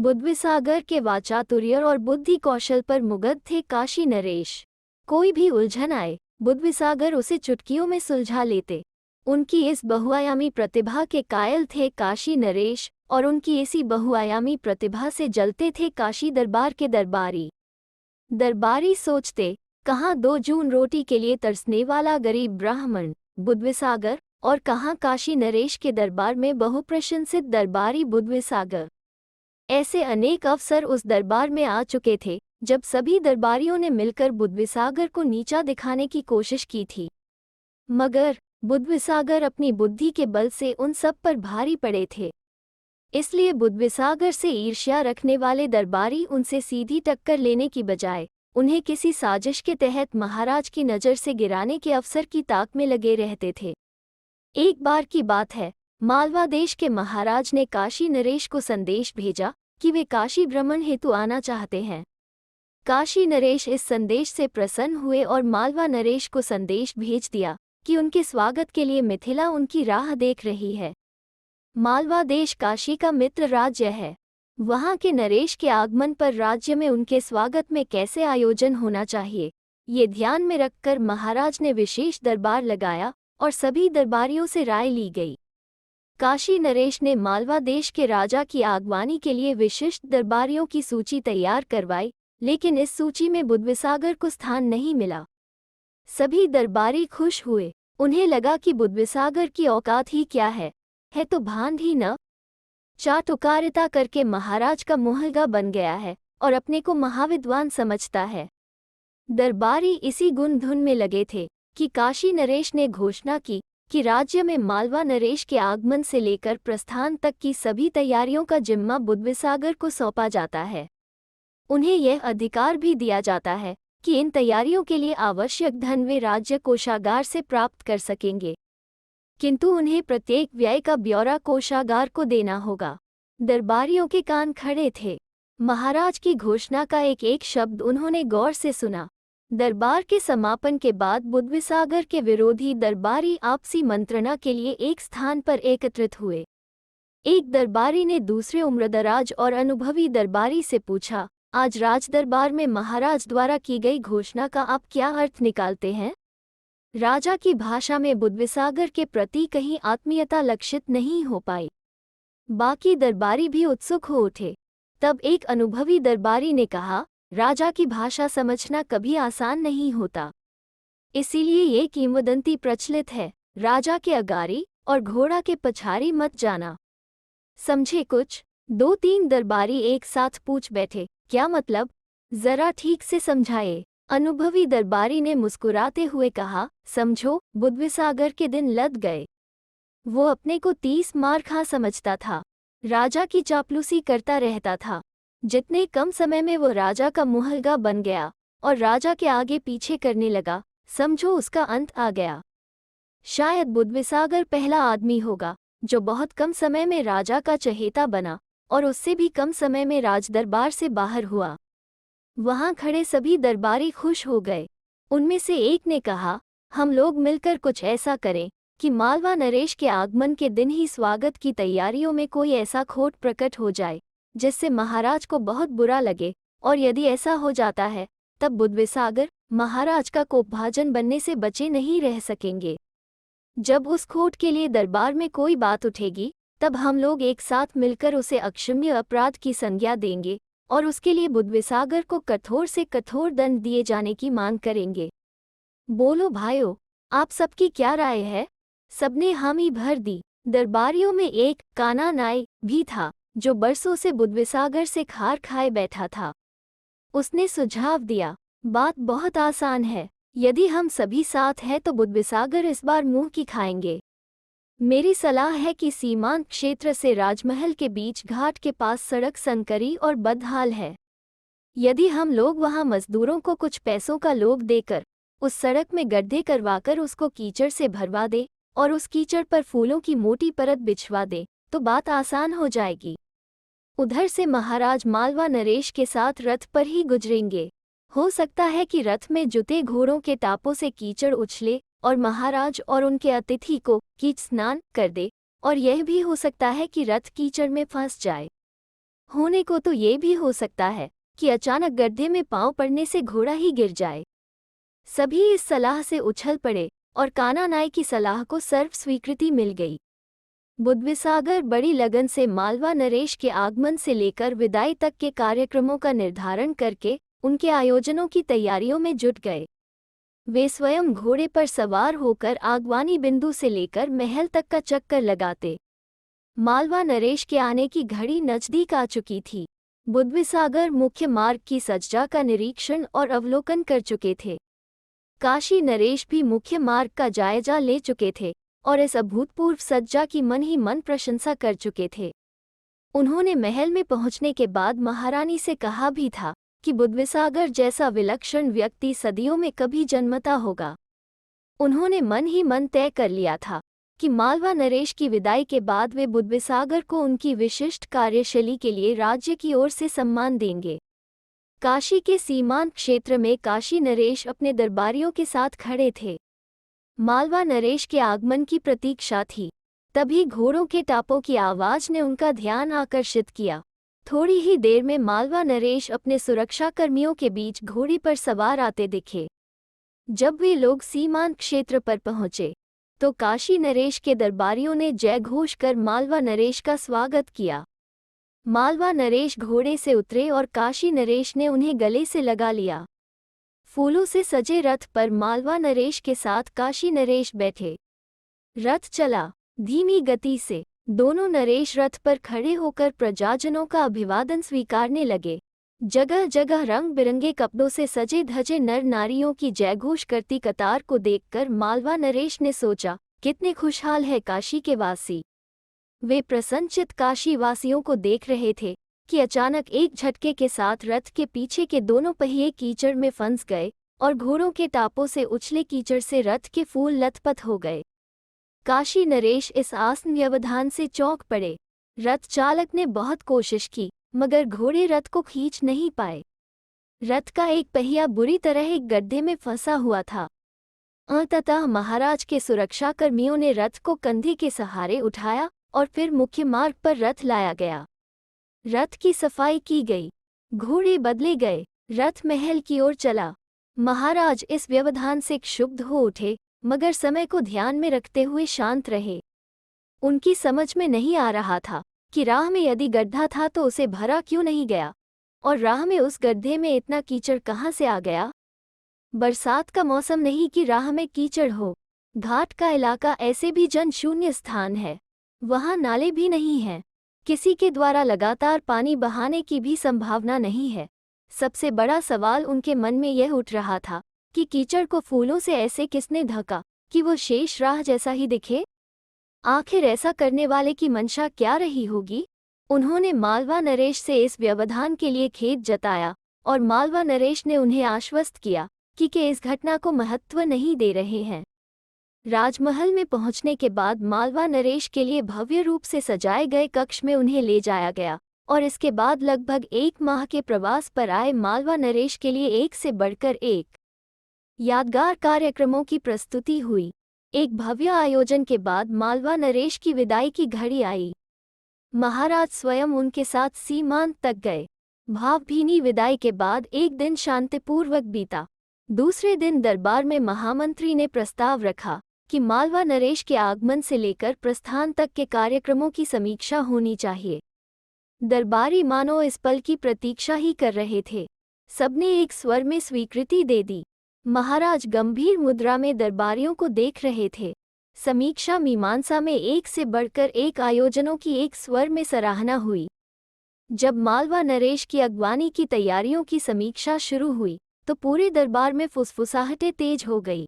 बुद्धिसागर के वाचातुर्य और बुद्धि कौशल पर मुग्ध थे काशी नरेश। कोई भी उलझन आए, बुद्धिसागर उसे चुटकियों में सुलझा लेते। उनकी इस बहुआयामी प्रतिभा के कायल थे काशी नरेश, और उनकी इसी बहुआयामी प्रतिभा से जलते थे काशी दरबार के दरबारी। दरबारी सोचते, कहाँ 2 जून रोटी के लिए तरसने वाला गरीब ब्राह्मण बुद्धिसागर, और कहाँ काशी नरेश के दरबार में बहुप्रशंसित दरबारी बुद्धिसागर। ऐसे अनेक अवसर उस दरबार में आ चुके थे जब सभी दरबारियों ने मिलकर बुद्धिसागर को नीचा दिखाने की कोशिश की थी, मगर बुद्धिसागर अपनी बुद्धि के बल से उन सब पर भारी पड़े थे। इसलिए बुद्धिसागर से ईर्ष्या रखने वाले दरबारी उनसे सीधी टक्कर लेने की बजाय उन्हें किसी साजिश के तहत महाराज की नज़र से गिराने के अवसर की ताक में लगे रहते थे। एक बार की बात है, मालवा देश के महाराज ने काशी नरेश को संदेश भेजा कि वे काशी भ्रमण हेतु आना चाहते हैं। काशी नरेश इस संदेश से प्रसन्न हुए और मालवा नरेश को संदेश भेज दिया कि उनके स्वागत के लिए मिथिला उनकी राह देख रही है। मालवा देश काशी का मित्र राज्य है। वहाँ के नरेश के आगमन पर राज्य में उनके स्वागत में कैसे आयोजन होना चाहिए, ये ध्यान में रखकर महाराज ने विशेष दरबार लगाया और सभी दरबारियों से राय ली गई। काशी नरेश ने मालवा देश के राजा की आगवानी के लिए विशिष्ट दरबारियों की सूची तैयार करवाई, लेकिन इस सूची में बुद्धिसागर को स्थान नहीं मिला। सभी दरबारी खुश हुए। उन्हें लगा कि बुद्धिसागर की औकात ही क्या है तो भांड ही न। चाटुकारिता करके महाराज का मुहलगा बन गया है और अपने को महाविद्वान समझता है। दरबारी इसी गुण धुन में लगे थे कि काशी नरेश ने घोषणा की कि राज्य में मालवा नरेश के आगमन से लेकर प्रस्थान तक की सभी तैयारियों का जिम्मा बुद्धिसागर को सौंपा जाता है। उन्हें यह अधिकार भी दिया जाता है कि इन तैयारियों के लिए आवश्यक धन वे राज्य कोषागार से प्राप्त कर सकेंगे, किंतु उन्हें प्रत्येक व्यय का ब्यौरा कोषागार को देना होगा। दरबारियों के कान खड़े थे। महाराज की घोषणा का एक एक शब्द उन्होंने गौर से सुना। दरबार के समापन के बाद बुद्धिसागर के विरोधी दरबारी आपसी मंत्रणा के लिए एक स्थान पर एकत्रित हुए। एक दरबारी ने दूसरे उम्रदराज और अनुभवी दरबारी से पूछा, आज राजदरबार में महाराज द्वारा की गई घोषणा का आप क्या अर्थ निकालते हैं? राजा की भाषा में बुद्धिसागर के प्रति कहीं आत्मीयता लक्षित नहीं हो पाई। बाकी दरबारी भी उत्सुक हो उठे। तब एक अनुभवी दरबारी ने कहा, राजा की भाषा समझना कभी आसान नहीं होता। इसीलिए ये किंवदंती प्रचलित है, राजा के अगारी और घोड़ा के पछाड़ी मत जाना। समझे कुछ? 2-3 दरबारी एक साथ पूछ बैठे, क्या मतलब? जरा ठीक से समझाए। अनुभवी दरबारी ने मुस्कुराते हुए कहा, समझो, बुद्धिसागर के दिन लद गए। वो अपने को 30 मार खा समझता था। राजा की चापलूसी करता रहता था। जितने कम समय में वो राजा का मुहलगा बन गया और राजा के आगे पीछे करने लगा, समझो उसका अंत आ गया। शायद बुद्धिसागर पहला आदमी होगा जो बहुत कम समय में राजा का चहेता बना और उससे भी कम समय में राजदरबार से बाहर हुआ। वहां खड़े सभी दरबारी खुश हो गए। उनमें से एक ने कहा, हम लोग मिलकर कुछ ऐसा करें कि मालवा नरेश के आगमन के दिन ही स्वागत की तैयारियों में कोई ऐसा खोट प्रकट हो जाए जिससे महाराज को बहुत बुरा लगे, और यदि ऐसा हो जाता है तब बुद्धिसागर महाराज का कोपभाजन बनने से बचे नहीं रह सकेंगे। जब उस खोट के लिए दरबार में कोई बात उठेगी तब हम लोग एक साथ मिलकर उसे अक्षम्य अपराध की संज्ञा देंगे और उसके लिए बुद्धिसागर को कठोर से कठोर दंड दिए जाने की मांग करेंगे। बोलो भाइयों, आप सबकी क्या राय है? सबने हामी भर दी। दरबारियों में एक काना नाई भी था जो बरसों से बुद्धिसागर से खार खाए बैठा था। उसने सुझाव दिया, बात बहुत आसान है। यदि हम सभी साथ हैं तो बुद्धिसागर इस बार मुंह की खाएंगे। मेरी सलाह है कि सीमांत क्षेत्र से राजमहल के बीच घाट के पास सड़क संकरी और बदहाल है। यदि हम लोग वहां मजदूरों को कुछ पैसों का लोभ देकर उस सड़क में गड्ढे करवाकर उसको कीचड़ से भरवा दे और उस कीचड़ पर फूलों की मोटी परत बिछवा दे तो बात आसान हो जाएगी। उधर से महाराज मालवा नरेश के साथ रथ पर ही गुजरेंगे। हो सकता है कि रथ में जुते घोड़ों के टापों से कीचड़ उछले और महाराज और उनके अतिथि को कीच स्नान कर दे, और यह भी हो सकता है कि रथ कीचड़ में फंस जाए। होने को तो ये भी हो सकता है कि अचानक गड्ढे में पांव पड़ने से घोड़ा ही गिर जाए। सभी इस सलाह से उछल पड़े और कानानाई की सलाह को सर्व स्वीकृति मिल गई। बुद्धिसागर बड़ी लगन से मालवा नरेश के आगमन से लेकर विदाई तक के कार्यक्रमों का निर्धारण करके उनके आयोजनों की तैयारियों में जुट गए। वे स्वयं घोड़े पर सवार होकर आगवानी बिंदु से लेकर महल तक का चक्कर लगाते। मालवा नरेश के आने की घड़ी नजदीक आ चुकी थी। बुद्धिसागर मुख्य मार्ग की सज्जा का निरीक्षण और अवलोकन कर चुके थे। काशी नरेश भी मुख्य मार्ग का जायजा ले चुके थे और इस अभूतपूर्व सज्जा की मन ही मन प्रशंसा कर चुके थे। उन्होंने महल में पहुंचने के बाद महारानी से कहा भी था कि बुद्धिसागर जैसा विलक्षण व्यक्ति सदियों में कभी जन्मता होगा। उन्होंने मन ही मन तय कर लिया था कि मालवा नरेश की विदाई के बाद वे बुद्धिसागर को उनकी विशिष्ट कार्यशैली के लिए राज्य की ओर से सम्मान देंगे। काशी के सीमांत क्षेत्र में काशी नरेश अपने दरबारियों के साथ खड़े थे। मालवा नरेश के आगमन की प्रतीक्षा थी। तभी घोड़ों के टापों की आवाज ने उनका ध्यान आकर्षित किया। थोड़ी ही देर में मालवा नरेश अपने सुरक्षाकर्मियों के बीच घोड़ी पर सवार आते दिखे। जब वे लोग सीमांत क्षेत्र पर पहुंचे तो काशी नरेश के दरबारियों ने जय घोष कर मालवा नरेश का स्वागत किया। मालवा नरेश घोड़े से उतरे और काशी नरेश ने उन्हें गले से लगा लिया। फूलों से सजे रथ पर मालवा नरेश के साथ काशी नरेश बैठे। रथ चला धीमी गति से। दोनों नरेश रथ पर खड़े होकर प्रजाजनों का अभिवादन स्वीकारने लगे। जगह जगह रंग बिरंगे कपड़ों से सजे धजे नर नारियों की जयघोष करती कतार को देखकर मालवा नरेश ने सोचा, कितने खुशहाल है काशी के वासी। वे प्रसन्नचित काशी वासियों को देख रहे थे कि अचानक एक झटके के साथ रथ के पीछे के दोनों पहिए कीचड़ में फंस गए और घोड़ों के टापों से उछले कीचड़ से रथ के फूल लथपथ हो गए। काशी नरेश इस आसन व्यवधान से चौंक पड़े। रथ चालक ने बहुत कोशिश की मगर घोड़े रथ को खींच नहीं पाए। रथ का एक पहिया बुरी तरह एक गड्ढे में फंसा हुआ था। अंततः महाराज के सुरक्षाकर्मियों ने रथ को कंधे के सहारे उठाया और फिर मुख्य मार्ग पर रथ लाया गया। रथ की सफाई की गई, घोड़े बदले गए, रथ महल की ओर चला। महाराज इस व्यवधान से क्षुब्ध हो उठे मगर समय को ध्यान में रखते हुए शांत रहे। उनकी समझ में नहीं आ रहा था कि राह में यदि गड्ढा था तो उसे भरा क्यों नहीं गया और राह में उस गड्ढे में इतना कीचड़ कहाँ से आ गया। बरसात का मौसम नहीं कि राह में कीचड़ हो। घाट का इलाका ऐसे भी जनशून्य स्थान है, वहाँ नाले भी नहीं हैं। किसी के द्वारा लगातार पानी बहाने की भी संभावना नहीं है। सबसे बड़ा सवाल उनके मन में यह उठ रहा था कि कीचड़ को फूलों से ऐसे किसने ढका कि वो शेष राह जैसा ही दिखे। आखिर ऐसा करने वाले की मंशा क्या रही होगी। उन्होंने मालवा नरेश से इस व्यवधान के लिए खेद जताया और मालवा नरेश ने उन्हें आश्वस्त किया कि इस घटना को महत्व नहीं दे रहे हैं। राजमहल में पहुंचने के बाद मालवा नरेश के लिए भव्य रूप से सजाए गए कक्ष में उन्हें ले जाया गया और इसके बाद लगभग 1 माह के प्रवास पर आए मालवा नरेश के लिए एक से बढ़कर एक यादगार कार्यक्रमों की प्रस्तुति हुई। एक भव्य आयोजन के बाद मालवा नरेश की विदाई की घड़ी आई। महाराज स्वयं उनके साथ सीमांत तक गए। भावभीनी विदाई के बाद एक दिन शांतिपूर्वक बीता। दूसरे दिन दरबार में महामंत्री ने प्रस्ताव रखा कि मालवा नरेश के आगमन से लेकर प्रस्थान तक के कार्यक्रमों की समीक्षा होनी चाहिए। दरबारी मानो इस पल की प्रतीक्षा ही कर रहे थे। सबने एक स्वर में स्वीकृति दे दी। महाराज गंभीर मुद्रा में दरबारियों को देख रहे थे। समीक्षा मीमांसा में एक से बढ़कर एक आयोजनों की एक स्वर में सराहना हुई। जब मालवा नरेश की अगवानी की तैयारियों की समीक्षा शुरू हुई तो पूरे दरबार में फुसफुसाहटें तेज हो गई।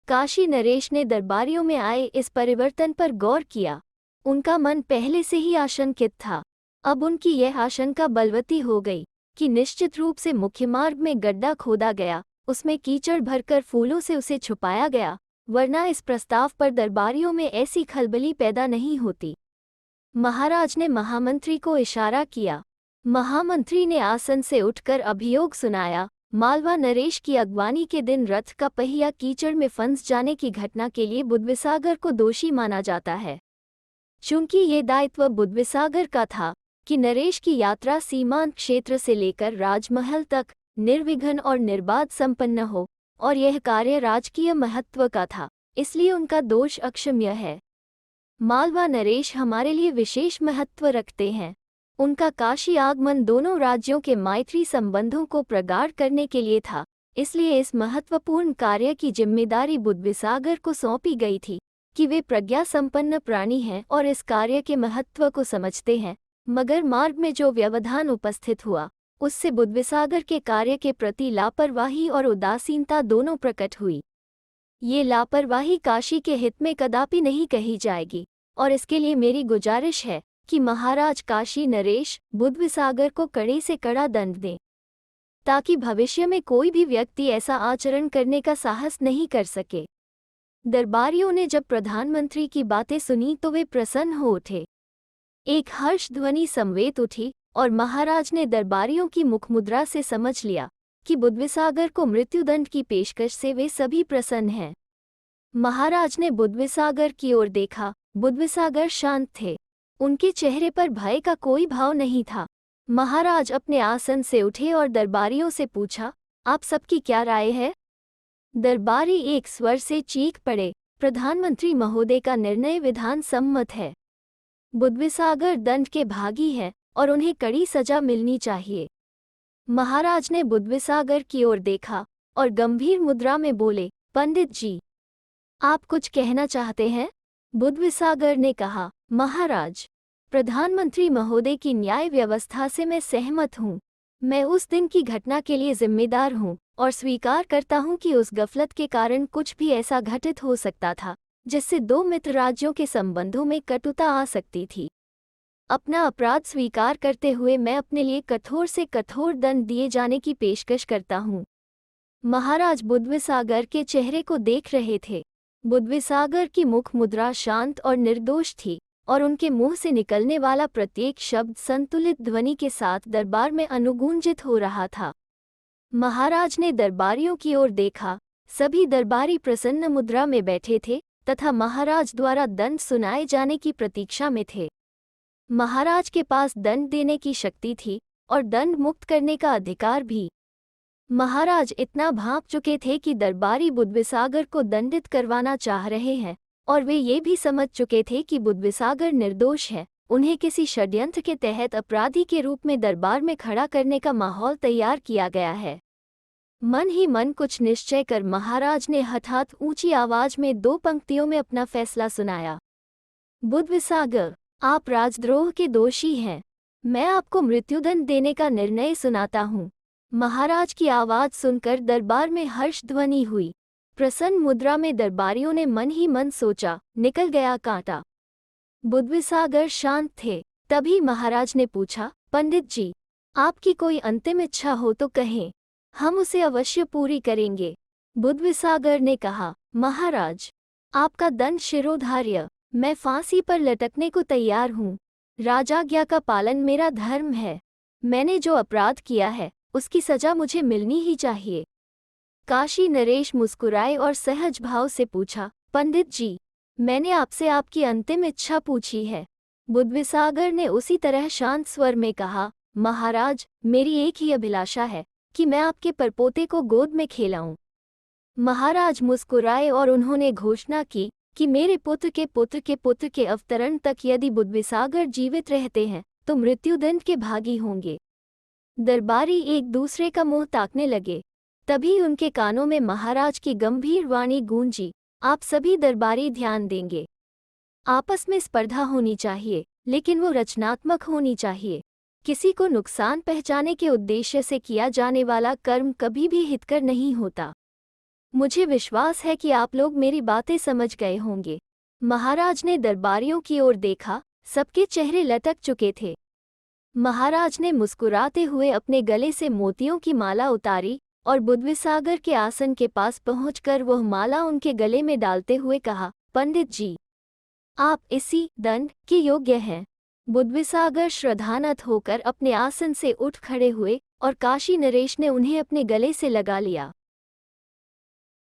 काशी नरेश ने दरबारियों में आए इस परिवर्तन पर गौर किया। उनका मन पहले से ही आशंकित था। अब उनकी यह आशंका बलवती हो गई कि निश्चित रूप से मुख्य मार्ग में गड्ढा खोदा गया, उसमें कीचड़ भरकर फूलों से उसे छुपाया गया, वरना इस प्रस्ताव पर दरबारियों में ऐसी खलबली पैदा नहीं होती। महाराज ने महामंत्री को इशारा किया। महामंत्री ने आसन से उठकर अभियोग सुनाया। मालवा नरेश की अगवानी के दिन रथ का पहिया कीचड़ में फंस जाने की घटना के लिए बुद्धिसागर को दोषी माना जाता है। चूंकि ये दायित्व बुद्धिसागर का था, कि नरेश की यात्रा सीमांत क्षेत्र से लेकर राजमहल तक निर्विघ्न और निर्बाध संपन्न हो, और यह कार्य राजकीय महत्व का था, इसलिए उनका दोष अक्षम्य है। मालवा नरेश हमारे लिए विशेष महत्व रखते हैं। उनका काशी आगमन दोनों राज्यों के मैत्री संबंधों को प्रगाढ़ करने के लिए था, इसलिए इस महत्वपूर्ण कार्य की जिम्मेदारी बुद्धिसागर को सौंपी गई थी कि वे प्रज्ञा संपन्न प्राणी हैं और इस कार्य के महत्व को समझते हैं, मगर मार्ग में जो व्यवधान उपस्थित हुआ उससे बुद्धिसागर के कार्य के प्रति लापरवाही और उदासीनता दोनों प्रकट हुई। ये लापरवाही काशी के हित में कदापि नहीं कही जाएगी, और इसके लिए मेरी गुजारिश है कि महाराज काशी नरेश बुद्धिसागर को कड़े से कड़ा दंड दें, ताकि भविष्य में कोई भी व्यक्ति ऐसा आचरण करने का साहस नहीं कर सके। दरबारियों ने जब प्रधानमंत्री की बातें सुनी तो वे प्रसन्न हो उठे। एक हर्ष ध्वनि समवेत उठी और महाराज ने दरबारियों की मुखमुद्रा से समझ लिया कि बुद्धिसागर को मृत्युदंड की पेशकश से वे सभी प्रसन्न हैं। महाराज ने बुद्धिसागर की ओर देखा। बुद्धिसागर शांत थे, उनके चेहरे पर भय का कोई भाव नहीं था। महाराज अपने आसन से उठे और दरबारियों से पूछा, आप सबकी क्या राय है? दरबारी एक स्वर से चीख पड़े, प्रधानमंत्री महोदय का निर्णय विधान सम्मत है। बुद्धिसागर दंड के भागी हैं और उन्हें कड़ी सजा मिलनी चाहिए। महाराज ने बुद्धिसागर की ओर देखा और गंभीर मुद्रा में बोले, पंडित जी, आप कुछ कहना चाहते हैं? बुद्धिसागर ने कहा, महाराज, प्रधानमंत्री महोदय की न्याय व्यवस्था से मैं सहमत हूँ। मैं उस दिन की घटना के लिए जिम्मेदार हूँ और स्वीकार करता हूँ कि उस गफलत के कारण कुछ भी ऐसा घटित हो सकता था जिससे दो मित्र राज्यों के संबंधों में कटुता आ सकती थी। अपना अपराध स्वीकार करते हुए मैं अपने लिए कठोर से कठोर दंड दिए जाने की पेशकश करता हूँ। महाराज बुद्धिसागर के चेहरे को देख रहे थे। बुद्धिसागर की मुख मुद्रा शांत और निर्दोष थी और उनके मुंह से निकलने वाला प्रत्येक शब्द संतुलित ध्वनि के साथ दरबार में अनुगूंजित हो रहा था। महाराज ने दरबारियों की ओर देखा। सभी दरबारी प्रसन्न मुद्रा में बैठे थे तथा महाराज द्वारा दंड सुनाए जाने की प्रतीक्षा में थे। महाराज के पास दंड देने की शक्ति थी और दंड मुक्त करने का अधिकार भी। महाराज इतना भांप चुके थे कि दरबारी बुद्धिसागर को दंडित करवाना चाह रहे हैं, और वे ये भी समझ चुके थे कि बुद्धिसागर निर्दोष है। उन्हें किसी षड्यंत्र के तहत अपराधी के रूप में दरबार में खड़ा करने का माहौल तैयार किया गया है। मन ही मन कुछ निश्चय कर महाराज ने हठात ऊंची आवाज में दो पंक्तियों में अपना फैसला सुनाया। बुद्धिसागर, आप राजद्रोह के दोषी हैं। मैं आपको मृत्युदंड देने का निर्णय सुनाता हूँ। महाराज की आवाज सुनकर दरबार में हर्ष ध्वनि हुई। प्रसन्न मुद्रा में दरबारियों ने मन ही मन सोचा, निकल गया कांटा। बुद्धिसागर शांत थे। तभी महाराज ने पूछा, पंडित जी, आपकी कोई अंतिम इच्छा हो तो कहें, हम उसे अवश्य पूरी करेंगे। बुद्धिसागर ने कहा, महाराज, आपका दंड शिरोधार्य। मैं फांसी पर लटकने को तैयार हूँ। राजाज्ञा का पालन मेरा धर्म है। मैंने जो अपराध किया है उसकी सजा मुझे मिलनी ही चाहिए। काशी नरेश मुस्कुराए और सहज भाव से पूछा, पंडित जी, मैंने आपसे आपकी अंतिम इच्छा पूछी है। बुद्धिसागर ने उसी तरह शांत स्वर में कहा, महाराज, मेरी एक ही अभिलाषा है कि मैं आपके परपोते को गोद में खेलाऊं। महाराज मुस्कुराए और उन्होंने घोषणा की कि मेरे पुत्र के पुत्र के पुत्र के अवतरण तक यदि बुद्धिसागर जीवित रहते हैं तो मृत्युदंड के भागी होंगे। दरबारी एक दूसरे का मुंह ताकने लगे। तभी उनके कानों में महाराज की गंभीर वाणी गूंजी, आप सभी दरबारी ध्यान देंगे। आपस में स्पर्धा होनी चाहिए, लेकिन वो रचनात्मक होनी चाहिए। किसी को नुकसान पहुंचाने के उद्देश्य से किया जाने वाला कर्म कभी भी हितकर नहीं होता। मुझे विश्वास है कि आप लोग मेरी बातें समझ गए होंगे। महाराज ने दरबारियों की ओर देखा। सबके चेहरे लटक चुके थे। महाराज ने मुस्कुराते हुए अपने गले से मोतियों की माला उतारी और बुद्धिसागर के आसन के पास पहुंचकर वह माला उनके गले में डालते हुए कहा, पंडित जी, आप इसी दंड के योग्य हैं। बुद्धिसागर श्रद्धानत होकर अपने आसन से उठ खड़े हुए और काशी नरेश ने उन्हें अपने गले से लगा लिया।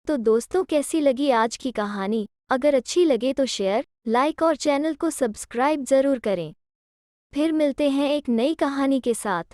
तो दोस्तों, कैसी लगी आज की कहानी? अगर अच्छी लगे तो शेयर, लाइक और चैनल को सब्सक्राइब जरूर करें। फिर मिलते हैं एक नई कहानी के साथ।